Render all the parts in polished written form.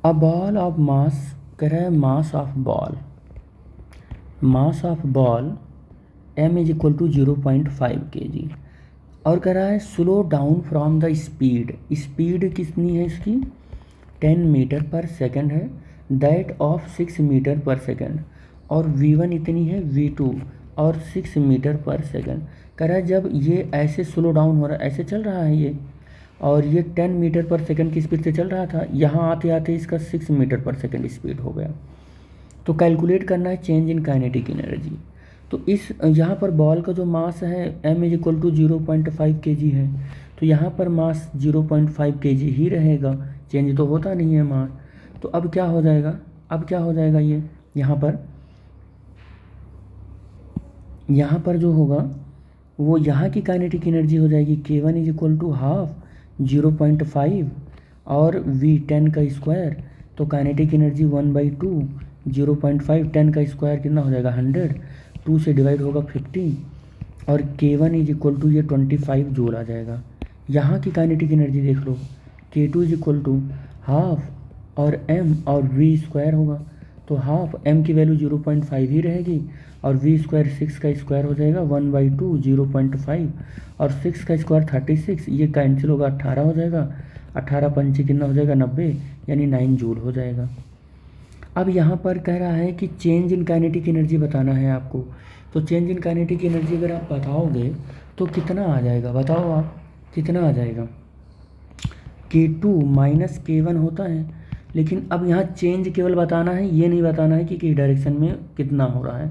A ball of mass, कह रहा है mass of ball, mass of ball m is equal to 0.5 kg। और कह रहा है slow down from the speed, speed कितनी है इसकी 10 मीटर पर सेकेंड है, that of 6 metre per second, और v1 इतनी है v2 और 6 मीटर पर सेकेंड। कह रहा है जब ये ऐसे स्लो डाउन हो रहा है, ऐसे चल रहा है ये, और ये 10 मीटर पर सेकेंड की स्पीड से चल रहा था, यहाँ आते आते इसका 6 मीटर पर सेकेंड स्पीड हो गया। तो कैलकुलेट करना है चेंज इन काइनेटिक एनर्जी। तो इस यहाँ पर बॉल का जो मास है m is equal to 0.5 kg है, तो यहाँ पर मास 0.5 kg ही रहेगा, चेंज तो होता नहीं है मास। तो अब क्या हो जाएगा, अब क्या हो जाएगा ये यहाँ पर जो होगा वो यहाँ की काइनेटिक एनर्जी हो जाएगी k1 is equal to half 0.5 और v10 का स्क्वायर, तो काइनेटिक एनर्जी 1/2, 0.5 10 का स्क्वायर कितना हो जाएगा 100, 2 से डिवाइड होगा 50, और k1 इज इक्वल टू ये 25 जूल आ जाएगा। यहाँ की काइनेटिक एनर्जी देख लो, k2 is equal to half और m और v स्क्वायर होगा, तो हाफ m की वैल्यू 0.5 ही रहेगी, और v स्क्वायर 6 का स्क्वायर हो जाएगा 1/2 0.5, और 6 का स्क्वायर 36, ये कैंसिल होगा 18 हो जाएगा, 18 पंचे कितना हो जाएगा 90, यानी 9 जूल हो जाएगा। अब यहाँ पर कह रहा है कि चेंज इन काइनेटिक एनर्जी बताना है आपको। तो चेंज इन काइनेटिक एनर्जी अगर आप बताओगे तो कितना आ जाएगा, बताओ आप कितना आ जाएगा। k2 माइनस k1 होता है, लेकिन अब यहाँ चेंज केवल बताना है, ये नहीं बताना है कि किस डायरेक्शन में कितना हो रहा है।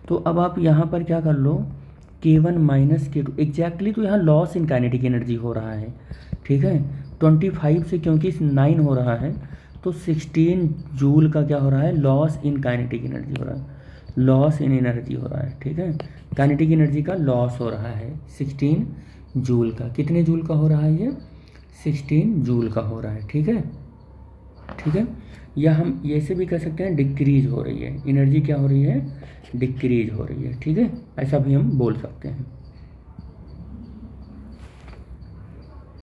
तो अब आप यहाँ पर क्या कर लो, k1 माइनस k2 एग्जैक्टली, तो यहाँ लॉस इन काइनेटिक एनर्जी हो रहा है, ठीक है। 25 से क्योंकि 9 हो रहा है, तो 16 जूल का क्या हो रहा है, लॉस इन काइनेटिक एनर्जी हो रहा है, लॉस इन एनर्जी हो रहा है, ठीक है। काइनेटिक एनर्जी का लॉस हो रहा है 16 जूल का, कितने जूल का हो रहा है ये 16 जूल का हो रहा है, ठीक है, ठीक है। या हम ऐसे भी कह सकते हैं डिक्रीज हो रही है एनर्जी, क्या हो रही है डिक्रीज हो रही है, ठीक है, ऐसा भी हम बोल सकते हैं।